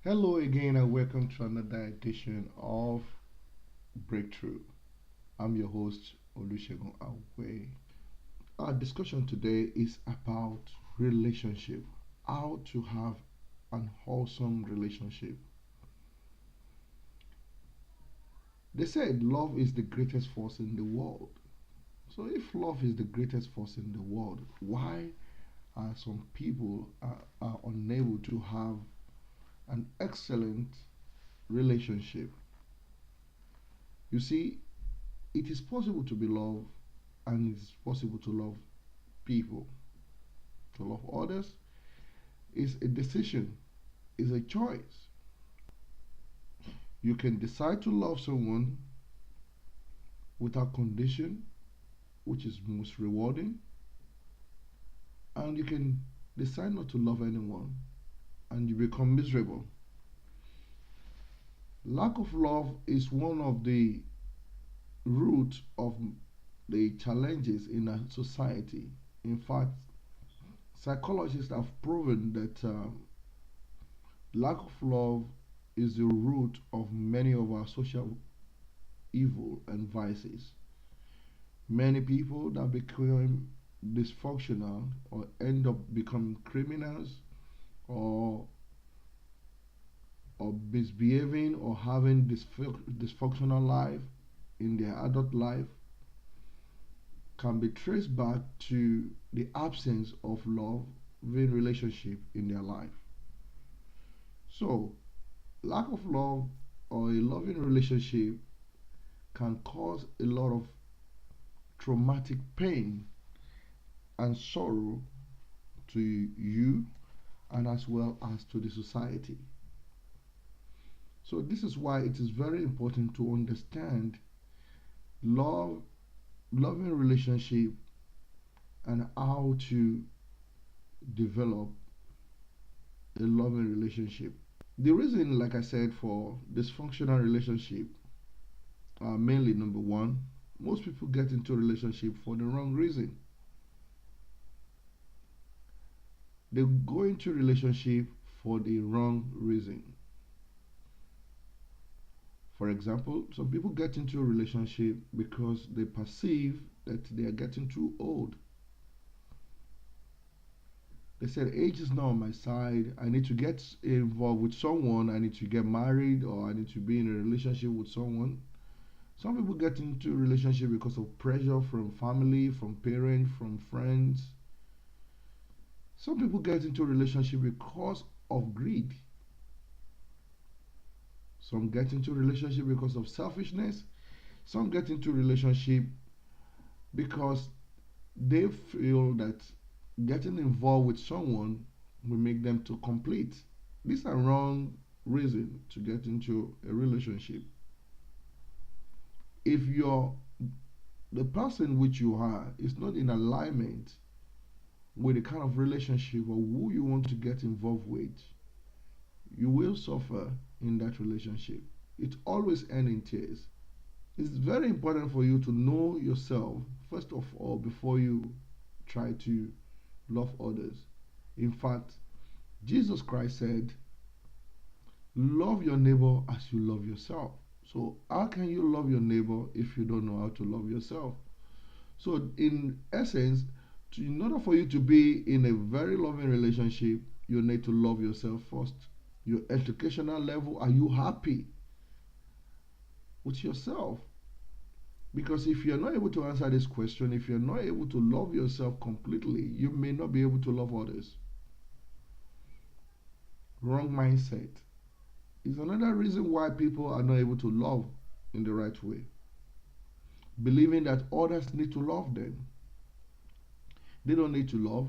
Hello again, and welcome to another edition of Breakthrough. I'm your host, Olusegun Awe. Our discussion today is about relationship, how to have an wholesome relationship. They said love is the greatest force in the world. So, if love is the greatest force in the world, why are some people are unable to have an excellent relationship? You see, it is possible to be loved and it's possible to love people. To love others is a decision, is a choice. You can decide to love someone without condition, which is most rewarding, and you can decide not to love anyone and you become miserable. Lack of love is one of the roots of the challenges in a society. In fact, psychologists have proven that lack of love is the root of many of our social evil and vices. Many people that become dysfunctional or end up becoming criminals or misbehaving or having dysfunctional life in their adult life can be traced back to the absence of love in relationship in their life. So, lack of love or a loving relationship can cause a lot of traumatic pain and sorrow to you and as well as to the society. So, this is why it is very important to understand love, loving relationship, and how to develop a loving relationship. The reason, like I said, for dysfunctional relationship are mainly number one, most people get into a relationship for the wrong reason. They go into a relationship for the wrong reason. For example, some people get into a relationship because they perceive that they are getting too old. They said age is not on my side. I need to get involved with someone. I need to get married or I need to be in a relationship with someone. Some people get into a relationship because of pressure from family, from parents, from friends. Some people get into a relationship because of greed. Some get into a relationship because of selfishness. Some get into a relationship because they feel that getting involved with someone will make them to complete. These are wrong reasons to get into a relationship. If you're the person which you are is not in alignment with the kind of relationship or who you want to get involved with, you will suffer in that relationship. It always ends in tears. It's very important for you to know yourself first of all before you try to love others. In fact, Jesus Christ said, love your neighbor as you love yourself. So, how can you love your neighbor if you don't know how to love yourself? So, in essence, in order for you to be in a very loving relationship, you need to love yourself first. Your educational level, are you happy with yourself? Because if you're not able to answer this question, if you're not able to love yourself completely, you may not be able to love others. Wrong mindset is another reason why people are not able to love in the right way. Believing that others need to love them. They don't need to love,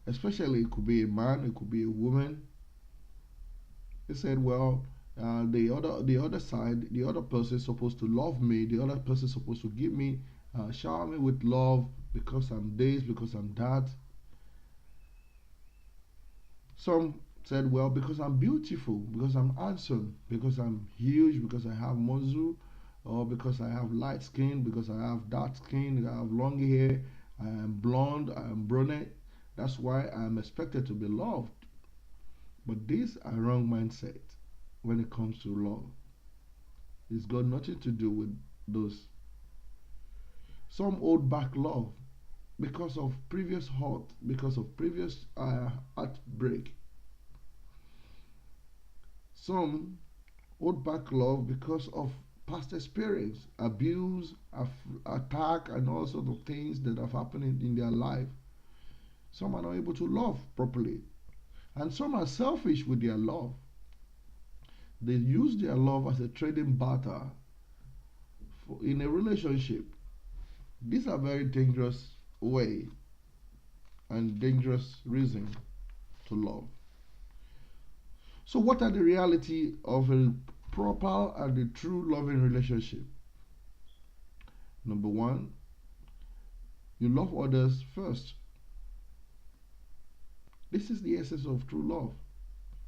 especially it could be a man, it could be a woman. They said, well, the other side, the other person is supposed to love me. The other person is supposed to give me, shower me with love because I'm this, because I'm that. Some said, well, because I'm beautiful, because I'm handsome, because I'm huge, because I have muscle, or because I have light skin, because I have dark skin, I have long hair, I am blonde, I am brunette. That's why I'm expected to be loved. But these are wrong mindset when it comes to love. It's got nothing to do with those. Some hold back love because of previous hurt, because of previous heartbreak. Some hold back love because of past experience, abuse, attack, and all sorts of things that have happened in their life. Some are not able to love properly, and some are selfish with their love. They use their love as a trading barter in a relationship. These are very dangerous way and dangerous reason to love. So, what are the reality of a proper and a true loving relationship? Number one, you love others first. This is the essence of true love.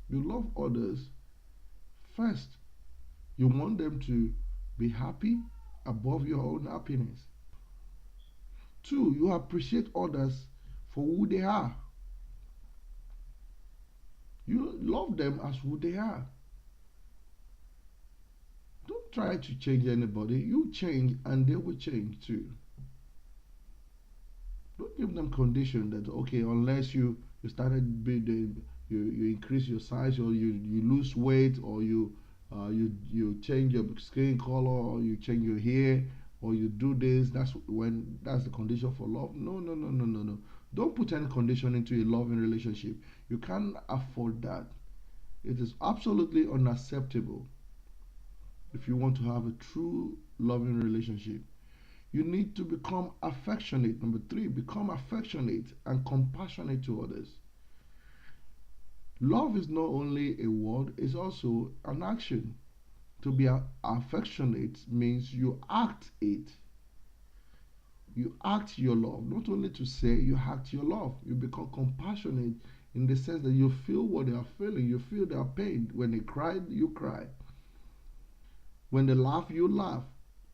You love others first. You want them to be happy above your own happiness. Two, you appreciate others for who they are. You love them as who they are. Don't try to change anybody. You change and they will change too. Don't give them condition that okay, unless you started building, you increase your size, or you lose weight, or you change your skin color, or you change your hair, or you do this. That's the condition for love. No, no, no, no, no, no. Don't put any condition into a loving relationship. You can't afford that. It is absolutely unacceptable if you want to have a true loving relationship. You need to become affectionate. Number three, become affectionate and compassionate to others. Love is not only a word, it's also an action. To be affectionate means you act it. You act your love. Not only to say, you act your love. You become compassionate in the sense that you feel what they are feeling. You feel their pain. When they cry, you cry. When they laugh, you laugh.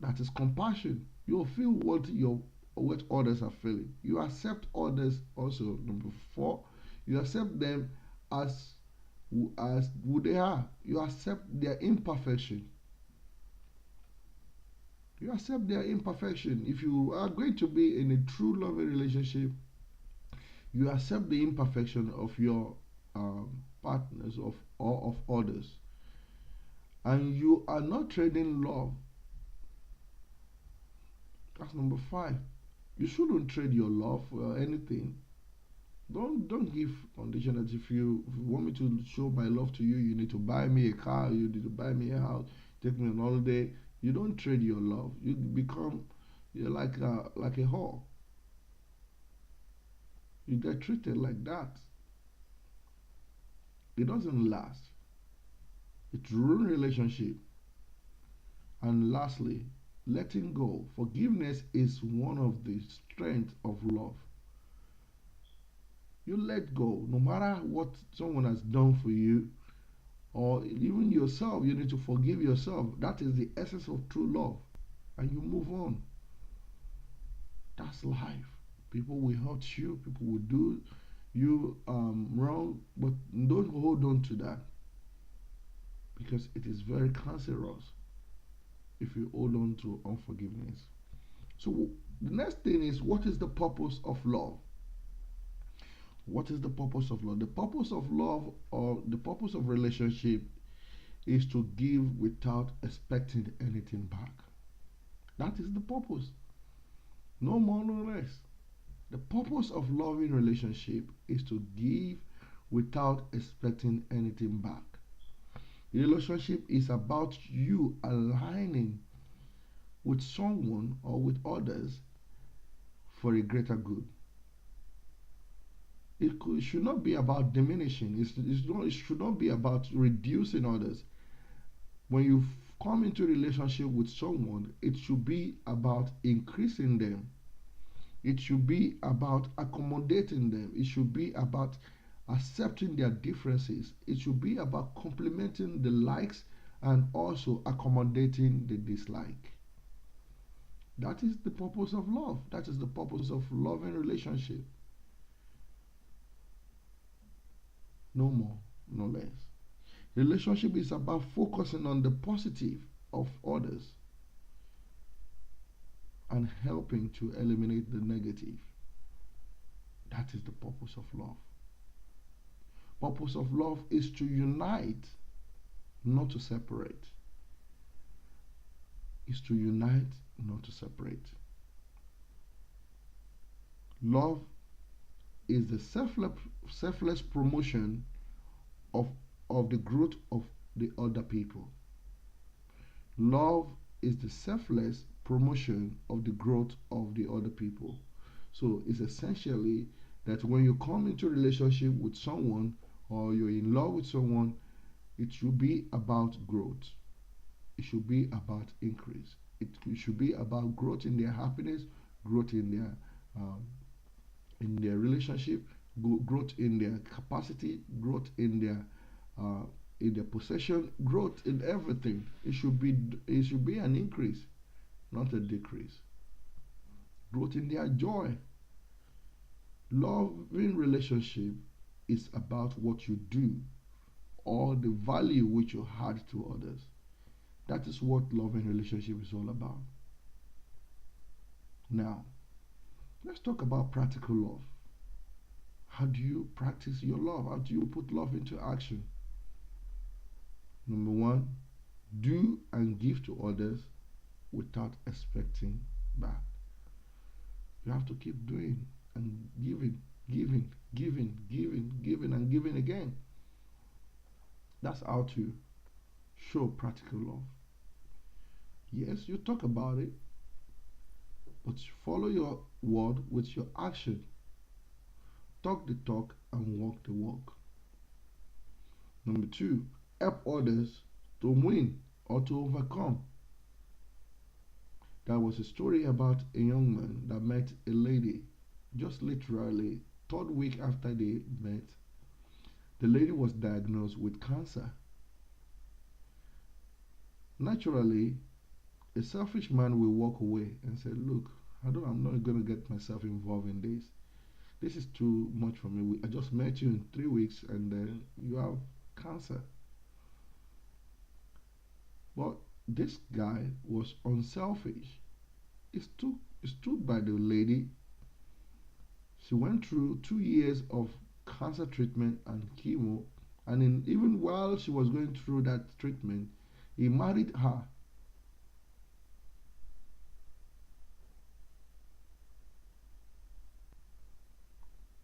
That is compassion. You feel what others are feeling. You accept others also. Number four, you accept them as as who they are. You accept their imperfection. You accept their imperfection. If you are going to be in a true loving relationship, you accept the imperfection of your partners of or of others, and you are not trading love. That's number five. You shouldn't trade your love for anything. Don't give condition that if you want me to show my love to you, you need to buy me a car, you need to buy me a house, take me on holiday. You don't trade your love. You become you're like a whore. You get treated like that. It doesn't last. It ruins relationship. And lastly, letting go. Forgiveness is one of the strengths of love. You let go, no matter what someone has done for you, or even yourself. You need to forgive yourself. That is the essence of true love, and you move on. That's life. People will hurt you. People will do you wrong, but don't hold on to that because it is very cancerous if you hold on to unforgiveness. So the next thing is, what is the purpose of love? What is the purpose of love? The purpose of love, or the purpose of relationship, is to give without expecting anything back. That is the purpose. No more, no less. The purpose of loving relationship is to give without expecting anything back. Relationship is about you aligning with someone or with others for a greater good. It should not be about diminishing. It should not be about reducing others. When you come into a relationship with someone, it should be about increasing them. It should be about accommodating them. It should be about accepting their differences. It should be about complementing the likes and also accommodating the dislike. That is the purpose of love. That is the purpose of loving relationship. No more. no less. Relationship is about focusing on the positive of others and helping to eliminate the negative. That is the purpose of love. Purpose of love is to unite, not to separate. Is to unite, not to separate. Love is the selfless promotion of, of the growth of the other people. Love is the selfless promotion of the growth of the other people. So it's essentially that when you come into a relationship with someone or you're in love with someone, it should be about growth. It should be about increase. It should be about growth in their happiness, growth um, in their relationship, growth in their capacity, growth uh, in their possession, growth in everything. It should be an increase, not a decrease. Growth in their joy. Loving relationship is about what you do or the value which you add to others. That is what loving relationship is all about. Now, let's talk about practical love. How do you practice your love? How do you put love into action? Number one, do and give to others without expecting back. You have to keep doing and giving, giving, giving, giving, giving, and giving again. That's how to show practical love. Yes, you talk about it, but follow your word with your action. Talk the talk and walk the walk. Number two, help others to win or to overcome. There was a story about a young man that met a lady just literally third week after they met. The lady was diagnosed with cancer. Naturally, a selfish man will walk away and say, "Look, I'm not going to get myself involved in this. This is too much for me. I just met you in 3 weeks and then you have cancer." But this guy was unselfish. He stood by the lady. She went through 2 years of cancer treatment and chemo, and even while she was going through that treatment, he married her.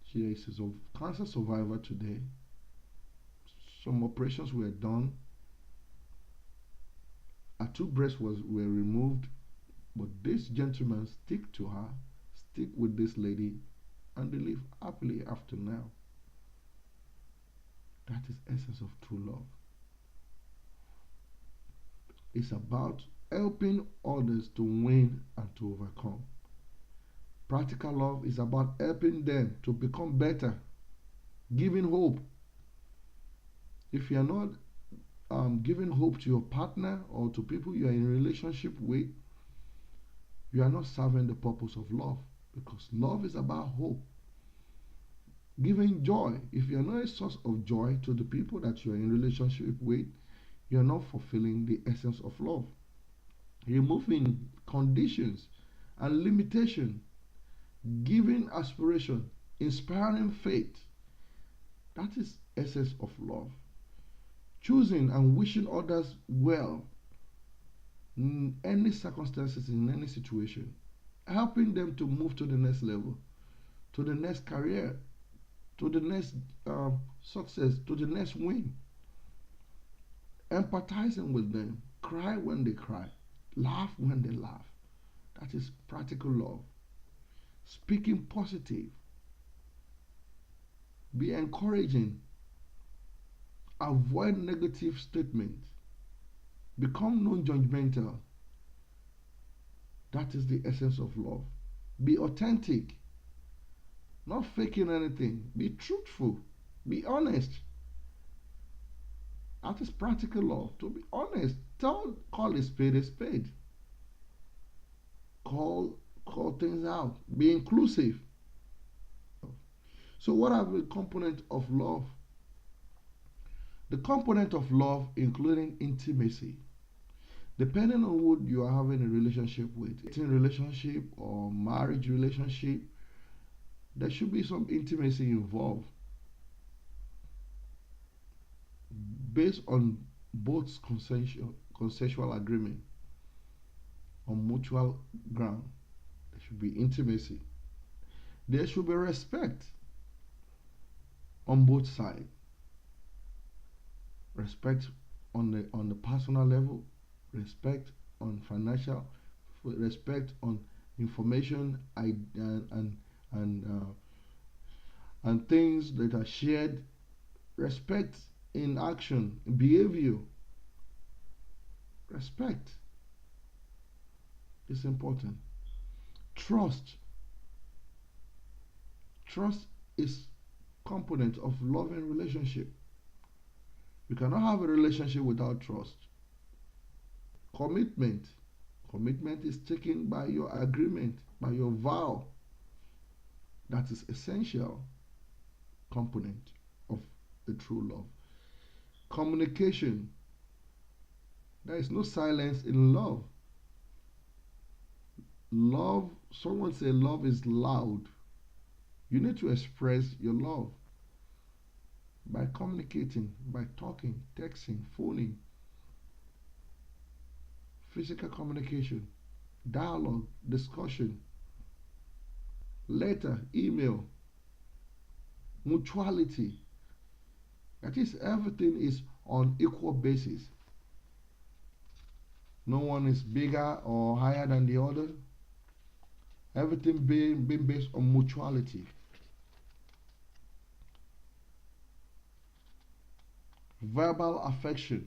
She is a cancer survivor today. Some operations were done. Her two breasts were removed, but this gentleman stick to her, stick with this lady, and they live happily after now. That is essence of true love. It's about helping others to win and to overcome. Practical love is about helping them to become better, giving hope. If you are not giving hope to your partner or to people you are in a relationship with, you are not serving the purpose of love, because love is about hope. Giving joy. If you are not a source of joy to the people that you are in relationship with, you are not fulfilling the essence of love. Removing conditions and limitation, giving aspiration, inspiring faith. That is essence of love. Choosing and wishing others well in any circumstances, in any situation, helping them to move to the next level, to the next career, to the next success, to the next win. Empathizing with them, cry when they cry, laugh when they laugh. That is practical love. Speaking positive, be encouraging, avoid negative statements, become non-judgmental. That is the essence of love. Be authentic, not faking anything. Be truthful, be honest. That is practical love. To be honest, call a spade a spade. Call things out. Be inclusive. So what are the components of love? The component of love, including intimacy, depending on who you are having a relationship with, dating relationship or marriage relationship, there should be some intimacy involved based on both consensual agreement on mutual ground. There should be intimacy. There should be respect on both sides. Respect on the personal level, respect on financial, respect on information and and things that are shared, respect in action, behavior. Respect is important. Trust. Trust is component of loving relationship. You cannot have a relationship without trust. Commitment. Commitment is taken by your agreement, by your vow. That is essential component of a true love. Communication. There is no silence in love. Love, someone say love is loud. You need to express your love by communicating, by talking, texting, phoning, physical communication, dialogue, discussion, letter, email, mutuality. That is, everything is on equal basis. No one is bigger or higher than the other. Everything being based on mutuality. Verbal affection,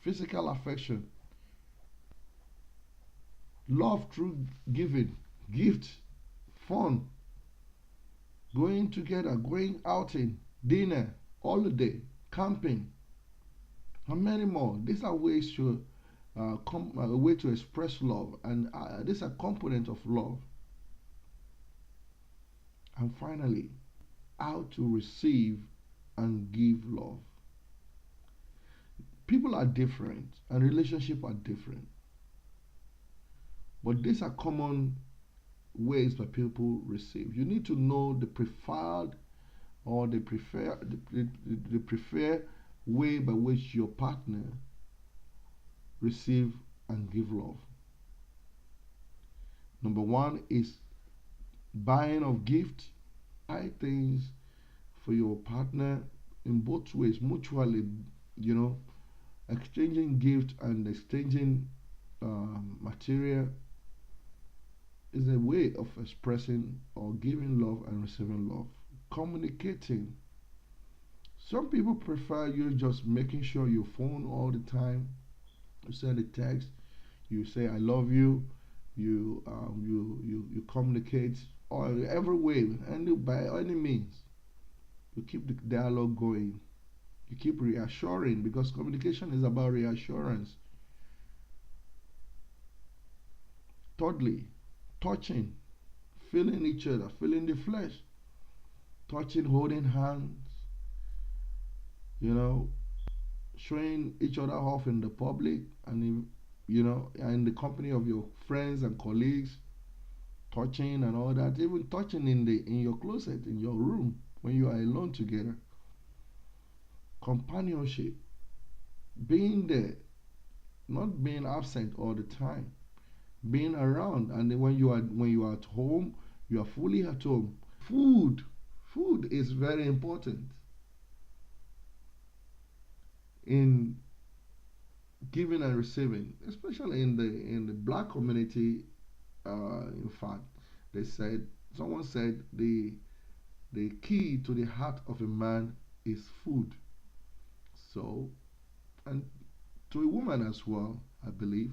physical affection, love through giving, gift, fun, going together, going outing, dinner, holiday, camping, and many more. These are ways to a way to express love, and these are components of love. And finally, how to receive and give love. People are different, and relationships are different, but these are common ways that people receive. You need to know the preferred or the preferred way by which your partner receive and give love. Number one is buying of gifts. Buy things for your partner in both ways, mutually, you know, exchanging gift and exchanging material is a way of expressing or giving love and receiving love. Communicating. Some people prefer you just making sure you phone all the time. You send a text. You say I love you. You communicate or every way, by any means. You keep the dialogue going. You keep reassuring because communication is about reassurance. Thirdly, touching, feeling each other, feeling the flesh, touching, holding hands, you know, showing each other off in the public and in the company of your friends and colleagues, touching and all that, even touching in your closet, in your room when you are alone together. Companionship, being there, not being absent all the time, being around, and then when you are at home, you are fully at home. Food is very important in giving and receiving, especially in the black community. In fact, they said someone said the key to the heart of a man is food. So, and to a woman as well, I believe.